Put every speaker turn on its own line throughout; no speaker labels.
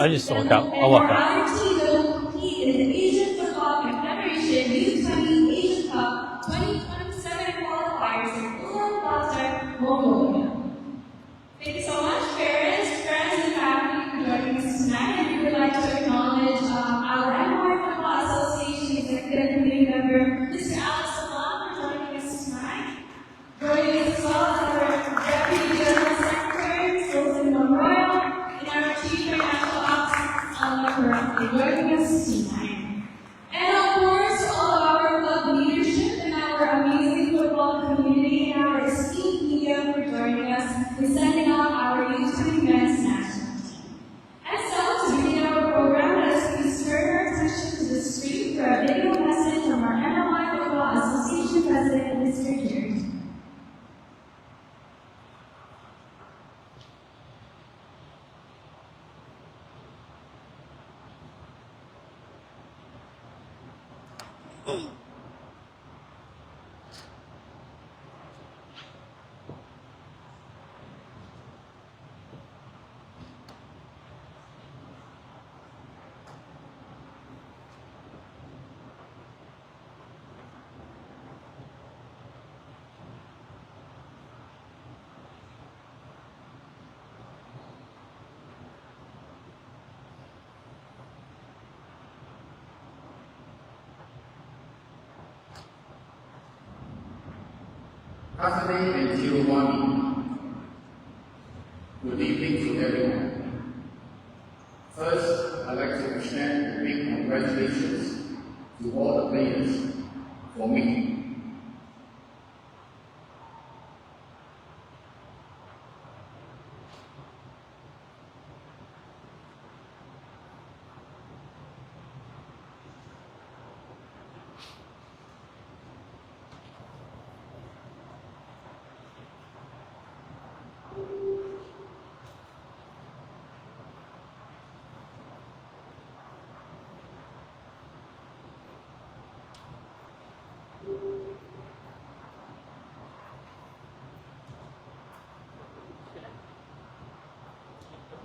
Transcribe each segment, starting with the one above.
I just walk out. I'll walk out.
Our team will compete in the Asian Football Confederation U20 Asian Cup 2027 qualifiers in Ulaanbaatar, Mongolia. Thank you so much, parents, friends, and family for joining us tonight. And we would like to acknowledge our NY Football Association Executive Committee member, Mr. Alex Salam, for joining us tonight. Joining us as well as our Deputy General Secretary, Sultan Monroy, and our Chief Financial Officer, Alma Curran, joining us tonight. And of course, all of our club leadership and our amazing football community and our esteemed media for joining us in sending off our U20 men's national team. And so, to begin our program, let us please turn our attention to the screen for a video message from our NY Football Association President, Mr. Jerry.
Kasane and Giovanni, good evening to everyone. First, I'd like to extend a big congratulations to all the players for making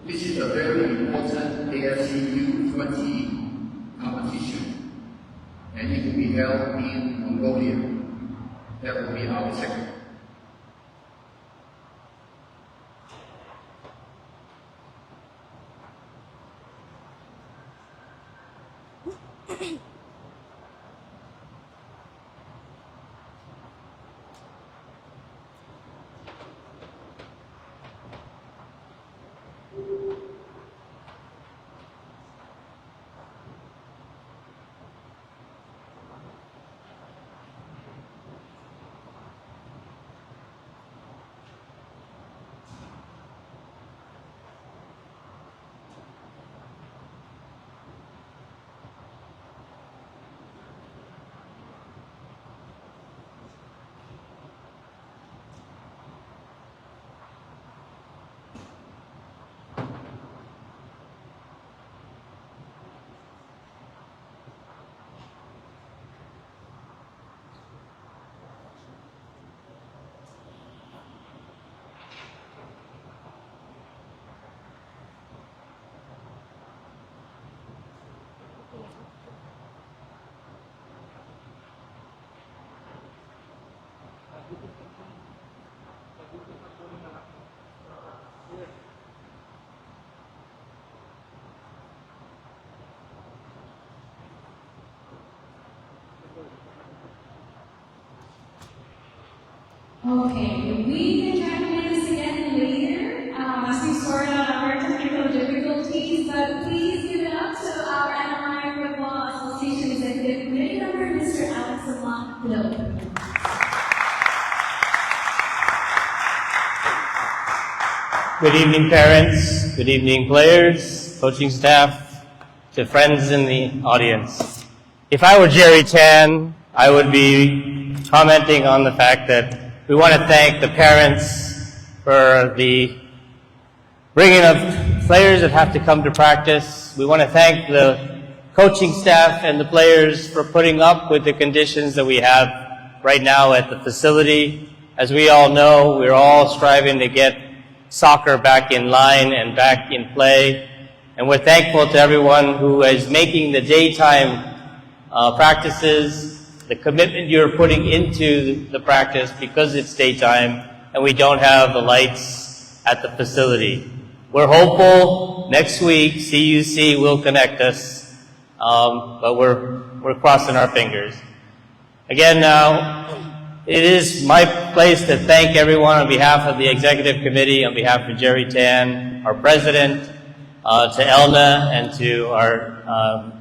This is a very important AFC U20 competition, and it will be held in Mongolia. That will be our second.
Okay, we can try to do this again later as we sort out our technical difficulties, but please give it up to our NY Football Association Executive Committee member, Mr. Alex Salam.
Good evening, parents. Good evening, players, coaching staff, to friends in the audience. If I were Jerry Tan, I would be commenting on the fact that we want to thank the parents for the bringing of players that have to come to practice. We want to thank the coaching staff and the players for putting up with the conditions that we have right now at the facility. As we all know, we're all striving to get soccer back in line and back in play. And we're thankful to everyone who is making the daytime practices, the commitment you're putting into the practice because it's daytime and we don't have the lights at the facility. We're hopeful next week CUC will connect us, but we're crossing our fingers. Again, now, it is my place to thank everyone on behalf of the Executive Committee, on behalf of Jerry Tan, our President, to Elna, and to our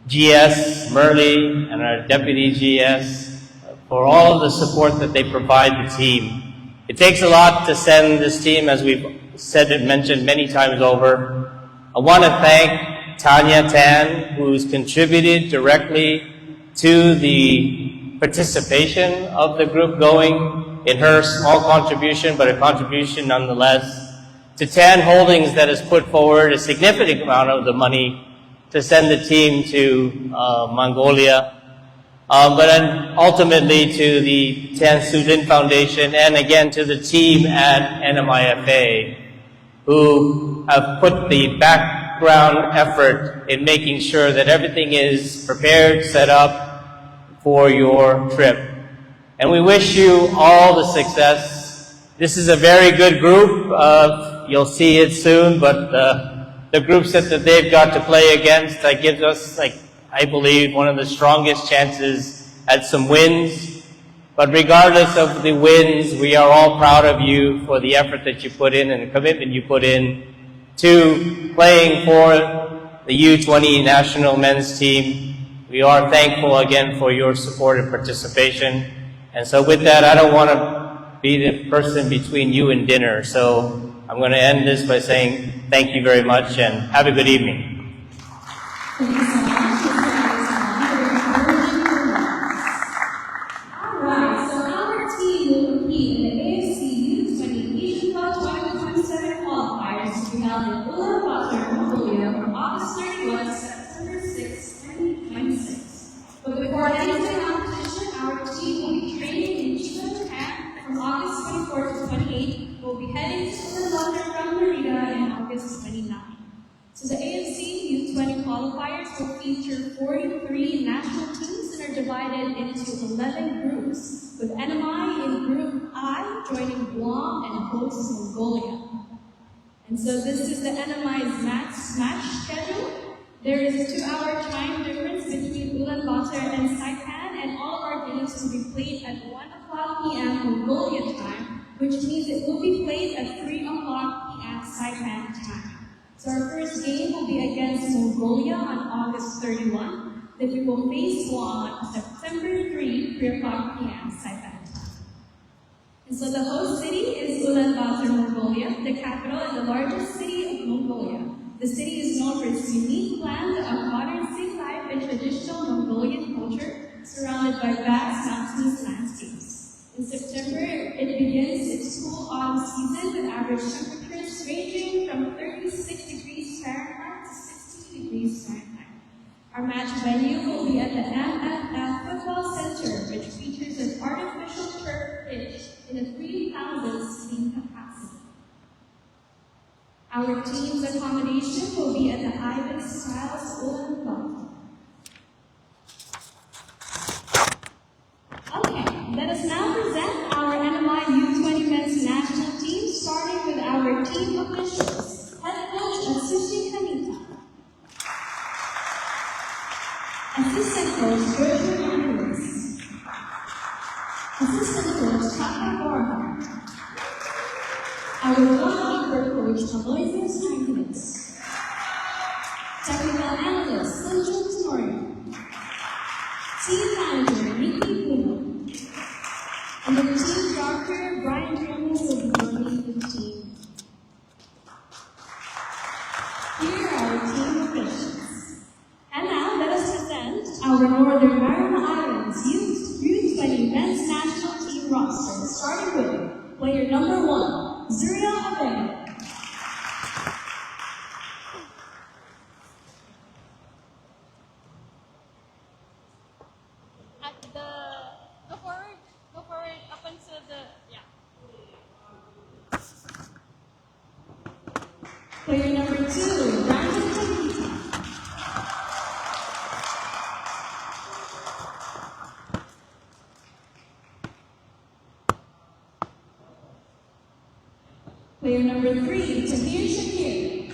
GS, Murley, and our Deputy GS, for all of the support that they provide the team. It takes a lot to send this team, as we've said and mentioned many times over. I want to thank Tanya Tan, who's contributed directly to the participation of the group going in her small contribution, but a contribution nonetheless. To Tan Holdings that has put forward a significant amount of the money to send the team to Mongolia. But then ultimately to the Tan Sudin Foundation and again to the team at NMIFA who have put the background effort in making sure that everything is prepared, set up for your trip. And we wish you all the success. This is a very good group. You'll see it soon, but the group set that they've got to play against gives us, I believe, one of the strongest chances at some wins. But regardless of the wins, we are all proud of you for the effort that you put in and the commitment you put in to playing for the U20 national men's team. We are thankful again for your support and participation. And so with that, I don't want to be the person between you and dinner. So I'm going to end this by saying thank you very much and have a good evening.
Thank you so much. Alright, so our team will compete in the AFC U20 Asian Cup 2027 qualifiers to be held in Ulaanbaatar, Mongolia from August 31 to September 6, 2026. But before entering the competition, our team will be training in Chiba, Japan from August 24 to 28. We'll be heading to Ulaanbaatar from Narita in August 29. So the AFC U20 qualifiers will feature 43 national teams and are divided into 11 groups, with NMI in Group I joining Guam and host Mongolia. And so this is the NMI's match schedule. There is a 2-hour time difference between Ulaanbaatar and Saipan, and all of our games will be played at 1 o'clock p.m. Mongolia time, which means it will be played at 3 o'clock p.m. Saipan time. So our first game will be against Mongolia on August 31. Then we will face Guam on September 3, 3 o'clock p.m. Saipan time. And so the host city is Ulaanbaatar, Mongolia, the capital and the largest city of Mongolia. The city is known for its unique blend of modern city life and traditional Mongolian culture, surrounded by vast mountainous landscapes. In September, it begins its cool autumn season with average temperatures ranging from 36 degrees Fahrenheit to 60 degrees Fahrenheit. Our match venue will be at the MFF Football Center, which features an artificial turf pitch in a 3,000 seating capacity. Our team's accommodation will be at the Ibis Styles Ulaanbaatar. Okay, let us now present our NMI U20 men's national team, starting with our team officials. Head coach Atsushi Kanita. Assistant coach Giorgio Andres. Assistant coach Taka Borja. Our goalkeeper coach Aloysius Heinrich. Technical analyst Sanjay Tenorio. Team manager Nikki Puma. And the team doctor Brian Jones will be joining the team. Here are our team officials. And now let us present our Northern Mariana Islands U20 men's national team roster, starting with player number 1, Zuriel Abed.
Go forward up until
Player number 2, Brandon Player number 3, Tahir Shakir.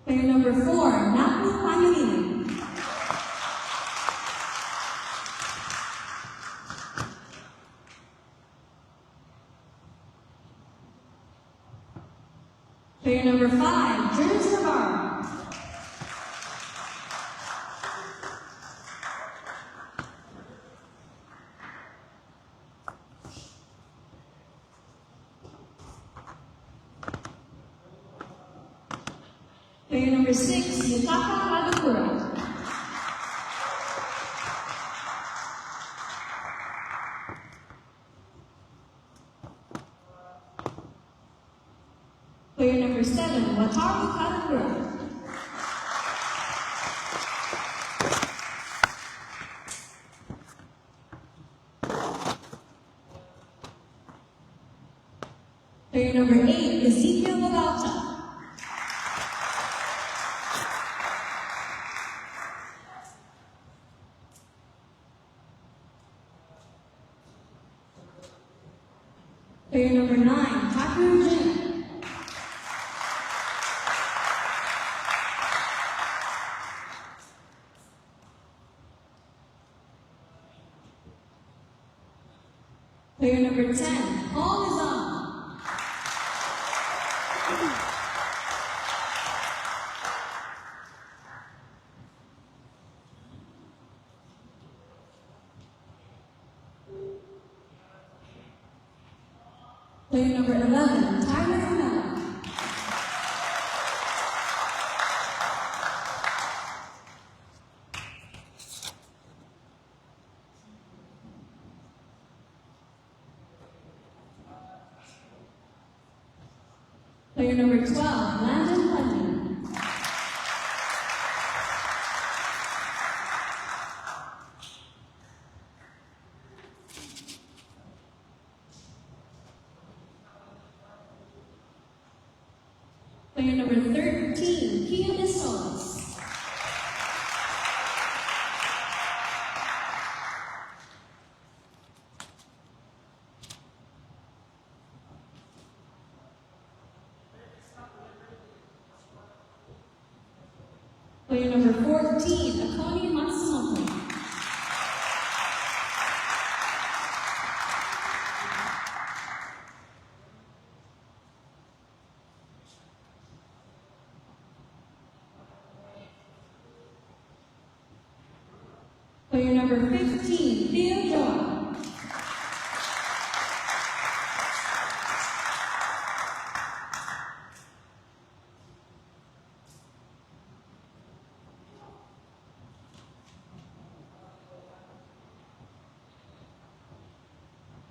Player number 4, Napu Pangilinan. Player number 5, Jerz Navarro. Player number 6, Yutaka Hadakura. Player number 7, Wataru Hadakura. Player number 8, Ezekiel Magalta. Player number 9, Takeru Jin. Player number 10, Paul Nizam. Player number 11, Tyler Miller. Player number 12, Landon London. Player number 13, Kia Solis. Player number 14, Akoni Matsumoto. Player number 15, Theo Joy.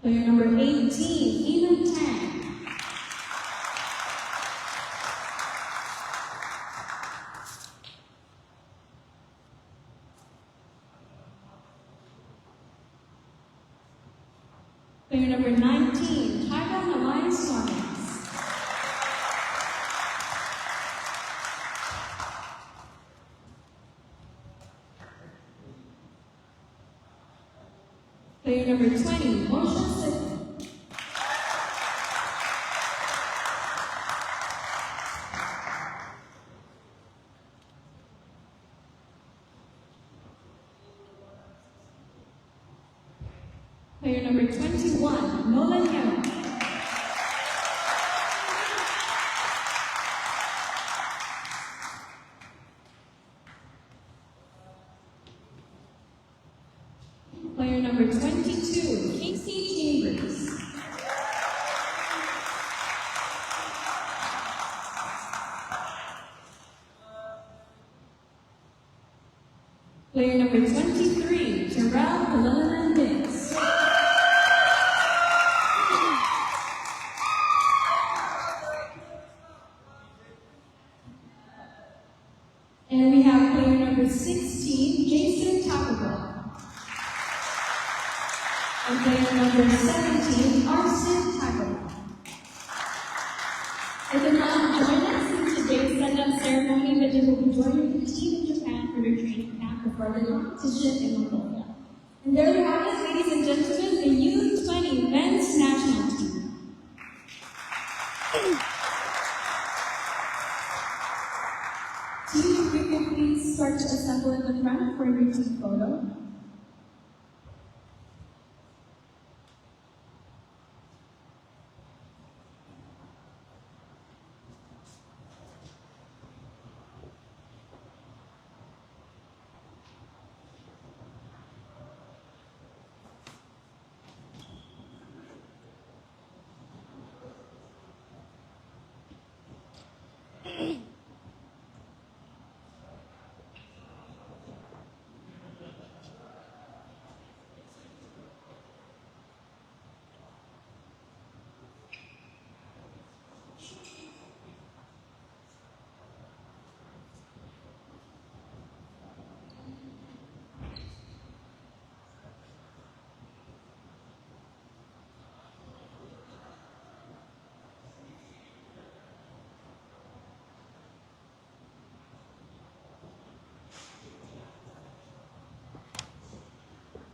Player number 18, Ethan Tang. Player number 19, Tyrone Alliance Suarez. Player number 20, Moshe Siddle. Player number 21, Nolan Harrell. Player number 22, Casey Chambers. Player number 23, Terrell Cullinan Diggs. And we have player number 16, Jason Tacklebill. And player number 17, Arsen Tacklebill. They did not join us in today's send-up ceremony, but they will be joining the team in Japan for their training camp before the competition in Mongolia. And there you have it, ladies and gentlemen, the U20 men's national team. Team, if you can please start to assemble in the front for your team photo.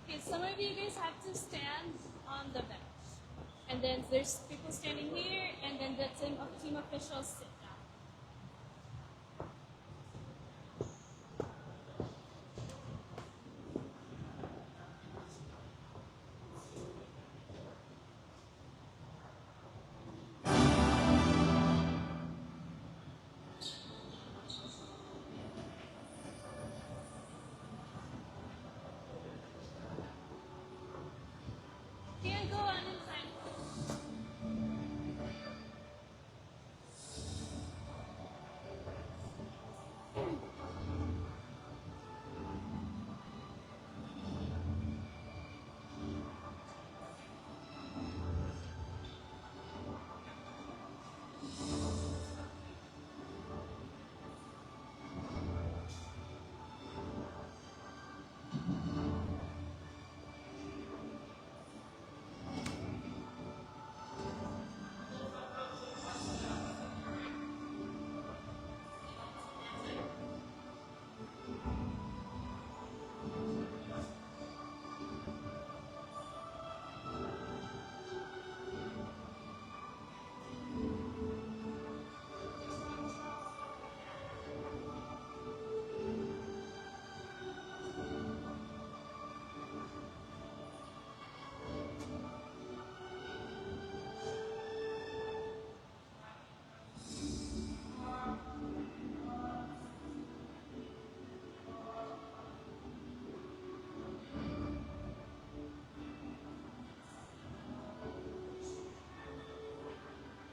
Okay, some of you guys have to stand on the bench. And then there's people standing here, and then the team officials sit down. Here, go on inside.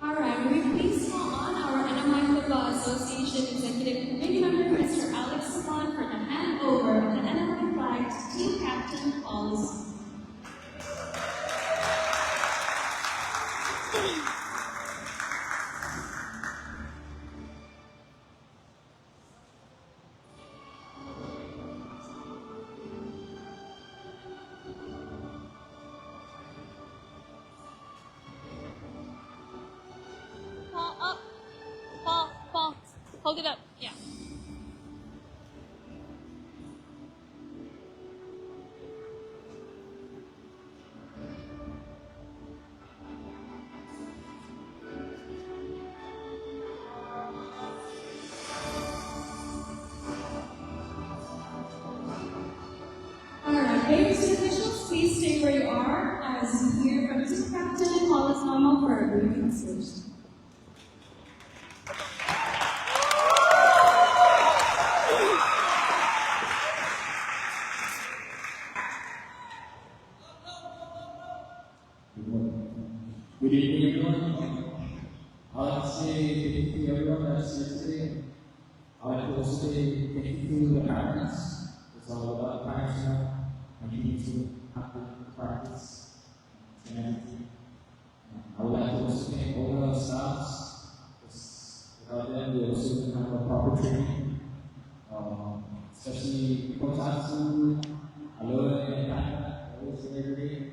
Alright, we please call on our NMI Football Association Executive Committee member, Mr. Alex Salon, for the handover of the NMI flag to Team Captain Paul Lusman.
Paul, up. Paul. Hold it up. Yeah.
Alright, ladies and officials, please stay where you are as you hear from Team Captain Paul Lusman for a briefing speech.
Good evening, everyone. I'd like to say thank you to everyone that's here today. I'd like to also say thank you to the parents. It's all about parents now. And you need to have to practice and everything. I would like to also thank all the staffs. Without them, we also didn't have a proper training. Especially Coach Atsu, Aloe, and Tanya. Always here every day.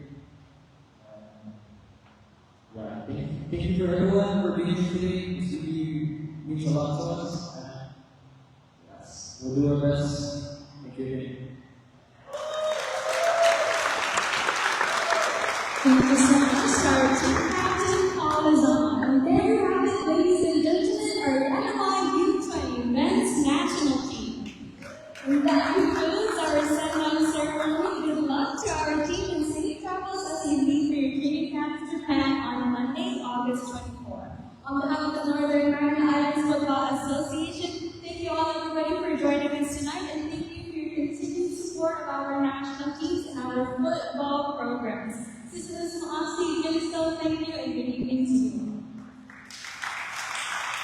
Yeah, thank you for everyone for being here today. This really means a lot to us. And yes, we'll do our best. Thank you again.
On behalf of the Northern Mariana Islands Football Association, thank you all everybody for joining us tonight, and thank you for your continued support of our national teams and our football programs. This is Masi Gilisto, thank you